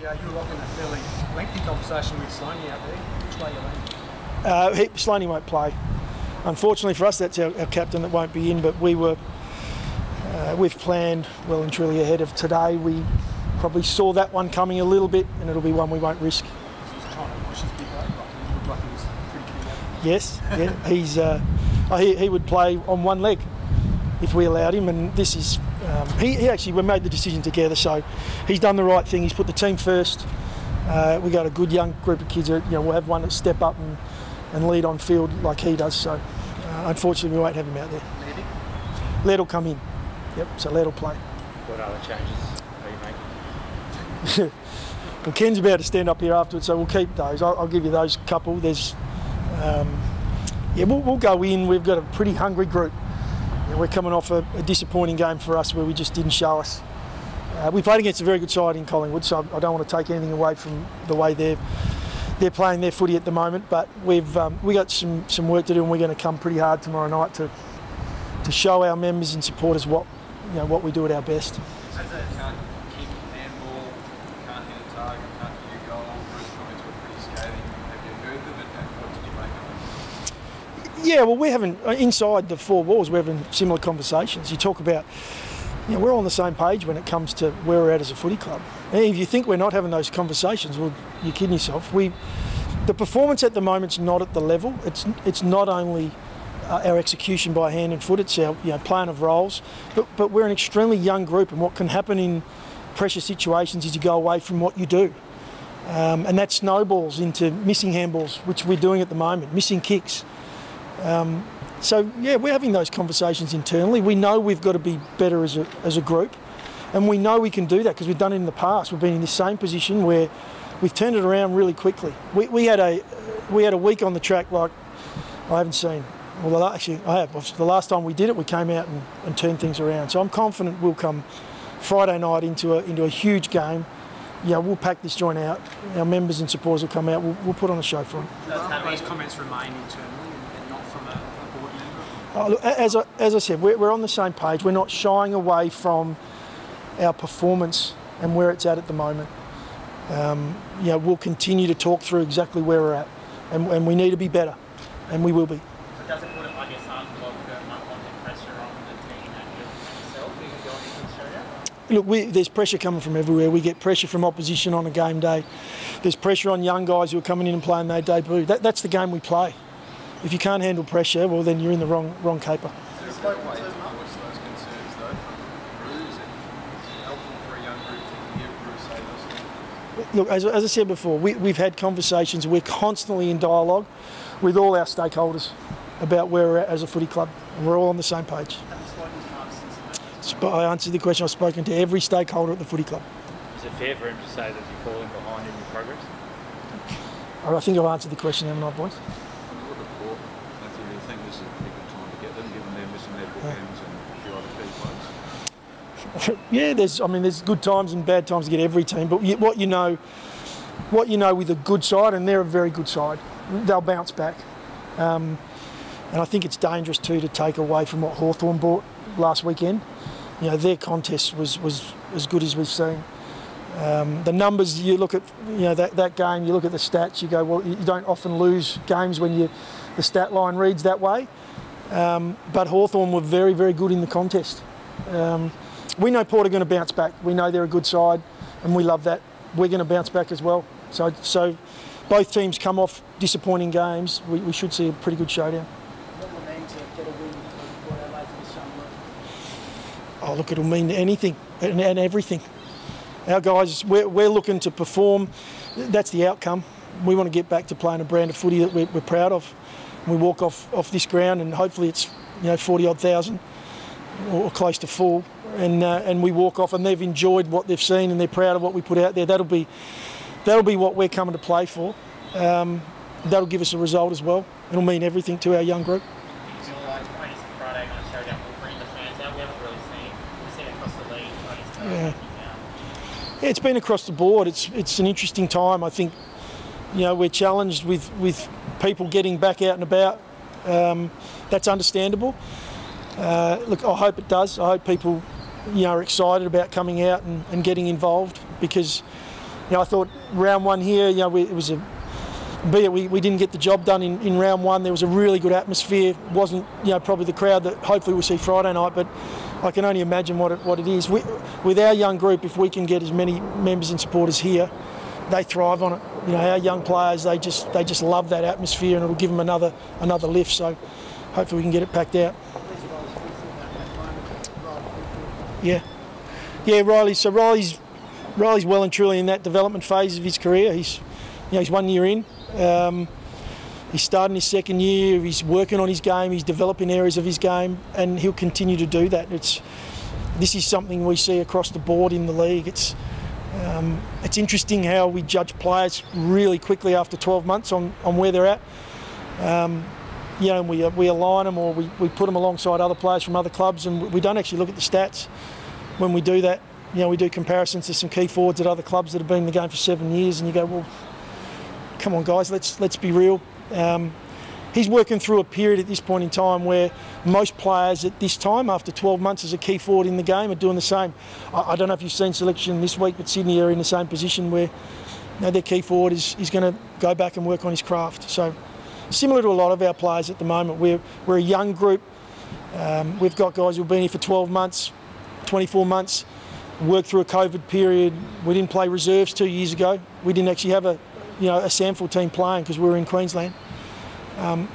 Yeah, you were in a fairly lengthy conversation with Sloaney out there. Which way are you leaning? Sloaney won't play. Unfortunately for us, that's our captain that won't be in, but we've planned well and truly ahead of today. We probably saw that one coming a little bit, and it'll be one we won't risk. He's trying to push his big weight, but he looked like he was pretty keen. Yes, yeah, he would play on one leg if we allowed him, and this is we made the decision together, so he's done the right thing. He's put the team first. We got a good young group of kids. We'll have one that step up and lead on field like he does. So unfortunately, we won't have him out there. Laird will come in. Yep. So Laird will play. What other changes are you making? Well, Ken's about to stand up here afterwards, so we'll keep those. I'll give you those couple. There's, we'll go in. We've got a pretty hungry group. We're coming off a disappointing game for us where we just didn't show us. We played against a very good side in Collingwood, so I don't want to take anything away from the way they're playing their footy at the moment. But we got some work to do, and we're going to come pretty hard tomorrow night to show our members and supporters what we do at our best. Can't keep handball, can't hit a target, can't hit a goal. Bruce comments were pretty scathing. Have you heard them, and what did you make of them? Yeah, well, we're having, inside the four walls, we're having similar conversations. You talk about, we're all on the same page when it comes to where we're at as a footy club. And if you think we're not having those conversations, well, you're kidding yourself. The performance at the moment's not at the level. It's not only our execution by hand and foot, it's our plan of roles, but we're an extremely young group, and what can happen in pressure situations is you go away from what you do. And that snowballs into missing handballs, which we're doing at the moment, missing kicks. So yeah, we're having those conversations internally. We know we've got to be better as a group, and we know we can do that because we've done it in the past. We've been in the same position where we've turned it around really quickly. We had a week on the track like I haven't seen. Well, actually, I have. The last time we did it, we came out and turned things around. So I'm confident we'll come Friday night into a huge game. We'll pack this joint out. Our members and supporters will come out. We'll put on a show for them. Does those comments remain internally and not from a board member? Oh, look, as I said, we're on the same page. We're not shying away from our performance and where it's at the moment. We'll continue to talk through exactly where we're at, and we need to be better, and we will be. Does it put, I guess, after what we've got pressure on the team and yourself? You can go on against Showdown? Look, there's pressure coming from everywhere. We get pressure from opposition on a game day. There's pressure on young guys who are coming in and playing their debut. That's the game we play. If you can't handle pressure, well, then you're in the wrong caper. Is there a way to voice those concerns, though, from Bruce? Is it helpful for a young group to hear Bruce say those things? Look, as I said before, we've had conversations. We're constantly in dialogue with all our stakeholders about where we're at as a footy club, and we're all on the same page. I answered the question. I've spoken to every stakeholder at the footy club. Is it fair for him to say that you're falling behind in your progress? I think I've answered the question, haven't I, boys? When you look at Port, do you think this is a pretty good time to get them, given they're missing their bookends and a few other key players? Yeah, there's good times and bad times to get every team, but what you know with a good side, and they're a very good side, they'll bounce back. And I think it's dangerous too to take away from what Hawthorn brought last weekend. Their contest was as good as we've seen. The numbers, you look at that game, you look at the stats, you go, well, you don't often lose games when the stat line reads that way. But Hawthorn were very, very good in the contest. We know Port are going to bounce back. We know they're a good side, and we love that. We're going to bounce back as well. So both teams come off disappointing games. We should see a pretty good showdown. What will it mean to get a win for Adelaide for the summer? Oh, look, it'll mean anything and everything. Our guys, we're looking to perform. That's the outcome. We want to get back to playing a brand of footy that we're proud of. We walk off this ground, and hopefully it's 40-odd thousand or close to full, and we walk off and they've enjoyed what they've seen and they're proud of what we put out there. That'll be what we're coming to play for. That'll give us a result as well. It'll mean everything to our young group. Friday night Showdown will bring the fans out. We haven't really seen it across the league. Yeah, it's been across the board. It's an interesting time. I think we're challenged with people getting back out and about. That's understandable. Look, I hope it does. I hope people are excited about coming out and getting involved, because I thought round one here, it was we didn't get the job done in round one. There was a really good atmosphere. Wasn't probably the crowd that hopefully we'll see Friday night, but I can only imagine what it is. With our young group, if we can get as many members and supporters here, they thrive on it. Our young players, they just love that atmosphere, and it'll give them another lift. So hopefully we can get it packed out. Yeah, Riley's well and truly in that development phase of his career. He's 1 year in. He's starting his second year. He's working on his game. He's developing areas of his game, and he'll continue to do that. This is something we see across the board in the league. It's interesting how we judge players really quickly after 12 months on where they're at. And we align them, or we put them alongside other players from other clubs, and we don't actually look at the stats when we do that. We do comparisons to some key forwards at other clubs that have been in the game for 7 years, and you go, well, come on guys, let's be real. He's working through a period at this point in time where most players at this time, after 12 months as a key forward in the game, are doing the same. I don't know if you've seen selection this week, but Sydney are in the same position where their key forward is going to go back and work on his craft. So similar to a lot of our players at the moment, we're a young group. We've got guys who've been here for 12 months, 24 months, worked through a COVID period. We didn't play reserves 2 years ago. We didn't actually have a SANFL team playing because we were in Queensland.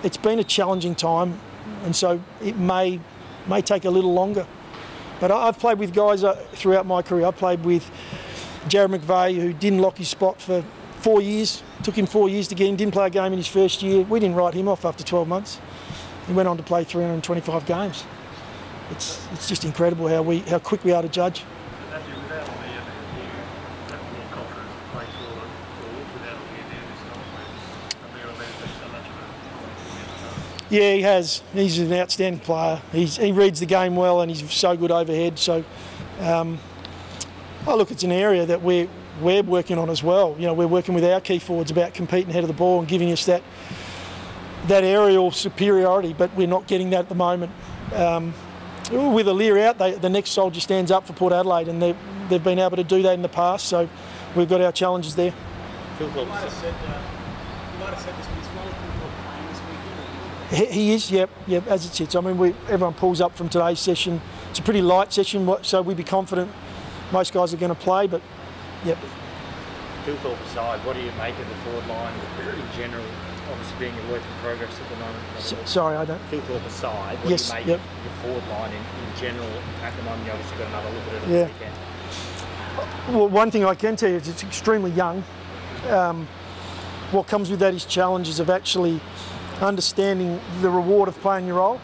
It's been a challenging time, and so it may take a little longer. But I've played with guys throughout my career. I played with Jared McVeigh, who didn't lock his spot for 4 years. Took him 4 years to get him. Didn't play a game in his first year. We didn't write him off after 12 months. He went on to play 325 games. It's just incredible how quick we are to judge. Yeah, he has. He's an outstanding player. He reads the game well, and he's so good overhead. So, look, it's an area that we're working on as well. We're working with our key forwards about competing ahead of the ball and giving us that aerial superiority, but we're not getting that at the moment. With Aaliyah out, the next soldier stands up for Port Adelaide, and they've been able to do that in the past. So we've got our challenges there. You might have said this, but he's well playing this weekend. He is, yep, as it sits. I mean, everyone pulls up from today's session. It's a pretty light session, so we'd be confident most guys are going to play, but, yep. Phil Thorpe aside, what do you make of the forward line in general, obviously being a work in progress at the moment? Sorry, I don't... Phil Thorpe aside, what do you make of your forward line in general at the moment? You obviously got another look at it this weekend. Well, one thing I can tell you is it's extremely young. What comes with that is challenges of actually understanding the reward of playing your role.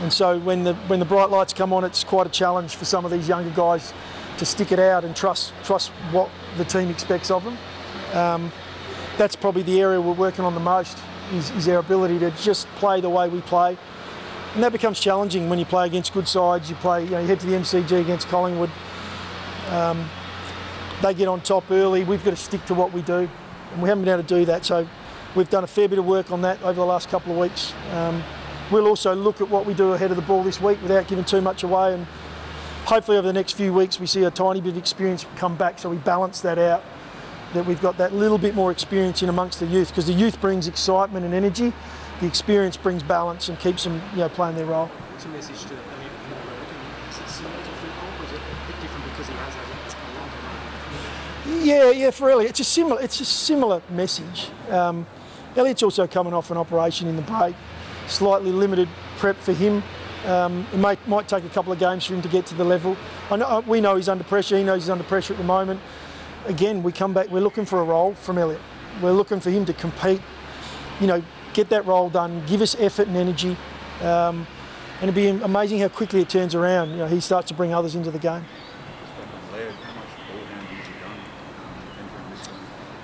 And so when the bright lights come on, it's quite a challenge for some of these younger guys to stick it out and trust what the team expects of them. That's probably the area we're working on the most, is our ability to just play the way we play. And that becomes challenging when you play against good sides. You head to the MCG against Collingwood. They get on top early. We've got to stick to what we do, and we haven't been able to do that. So we've done a fair bit of work on that over the last couple of weeks. We'll also look at what we do ahead of the ball this week without giving too much away, and hopefully over the next few weeks we see a tiny bit of experience come back, so we balance that out, that we've got that little bit more experience in amongst the youth, because the youth brings excitement and energy. The experience brings balance and keeps them playing their role. What's the message to Elliot from the road? Is it similar to football, or is it a bit different because he has a long time? Yeah, for Elliot, it's a similar message. Elliot's also coming off an operation in the break, slightly limited prep for him. It might take a couple of games for him to get to the level. We know he's under pressure. He knows he's under pressure at the moment. Again, we come back. We're looking for a role from Elliot. We're looking for him to compete. Get that role done. Give us effort and energy. And it'd be amazing how quickly it turns around. He starts to bring others into the game.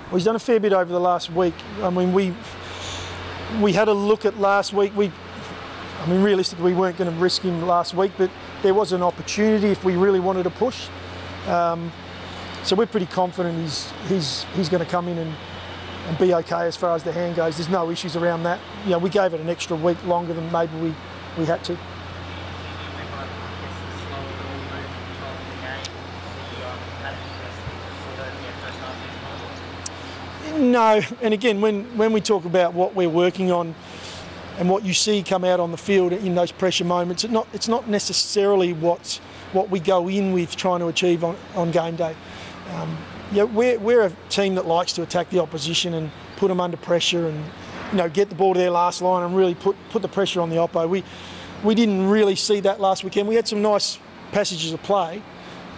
Well, he's done a fair bit over the last week. I mean, we had a look at last week. Realistically, we weren't going to risk him last week, but there was an opportunity if we really wanted to push. So we're pretty confident he's going to come in and be okay as far as the hand goes. There's no issues around that. We gave it an extra week longer than maybe we had to. No, and again, when we talk about what we're working on and what you see come out on the field in those pressure moments, it's not necessarily what we go in with trying to achieve on game day. We're a team that likes to attack the opposition and put them under pressure and get the ball to their last line and really put the pressure on the oppo. We didn't really see that last weekend. We had some nice passages of play,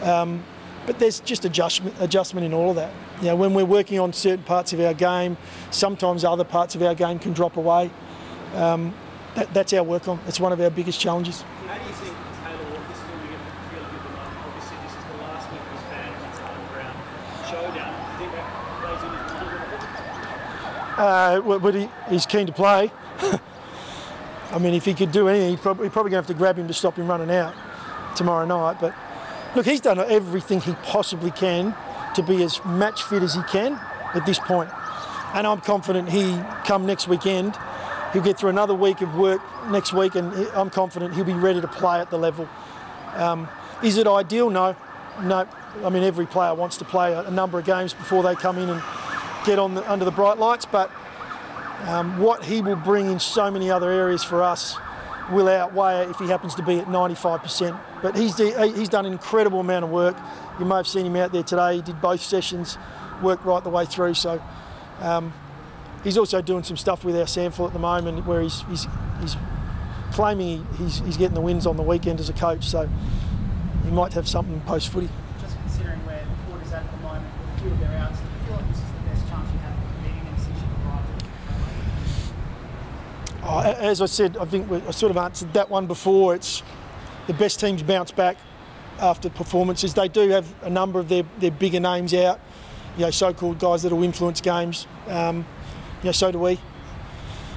but there's just adjustment in all of that. When we're working on certain parts of our game, sometimes other parts of our game can drop away. That's our work on. It's one of our biggest challenges. How do you think Taylor Walker's still going to feel at the moment? Obviously, this is the last week of his band against the underground Showdown. Do you think that plays in his But he's keen to play. I mean, if he could do anything, we're probably going to have to grab him to stop him running out tomorrow night. But look, he's done everything he possibly can to be as match fit as he can at this point. And I'm confident come next weekend, he'll get through another week of work next week, and I'm confident he'll be ready to play at the level. Is it ideal? No. I mean, every player wants to play a number of games before they come in and get under the bright lights, but what he will bring in so many other areas for us will outweigh it if he happens to be at 95%. But he's done an incredible amount of work. You may have seen him out there today. He did both sessions, worked right the way through. So he's also doing some stuff with our sample at the moment where he's claiming he's getting the wins on the weekend as a coach. So he might have something post-footy. Just considering where the Port is at the moment, with a few of their outs, do you feel like this is the best chance you have of beating them since you've arrived? As I said, I think I sort of answered that one before. It's the best teams bounce back after performances. They do have a number of their bigger names out, so-called guys that will influence games. So do we.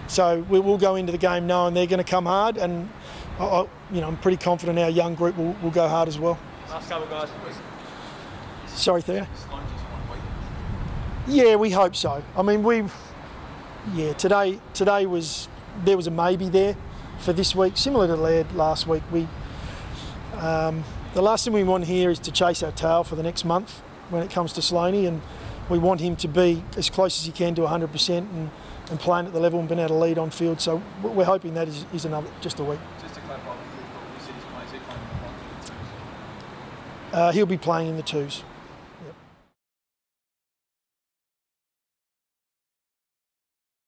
So we will go into the game knowing they're going to come hard, and I'm pretty confident our young group will go hard as well. Last couple guys. Sorry, Theo. Yeah, we hope so. I mean, today there was a maybe there for this week, similar to Laird last week. The last thing we want here is to chase our tail for the next month when it comes to Sloaney, and we want him to be as close as he can to 100% and playing at the level and being able to lead on field. So we're hoping that is just a week. Just to clarify, you said he's playing in the twos? He'll be playing in the twos.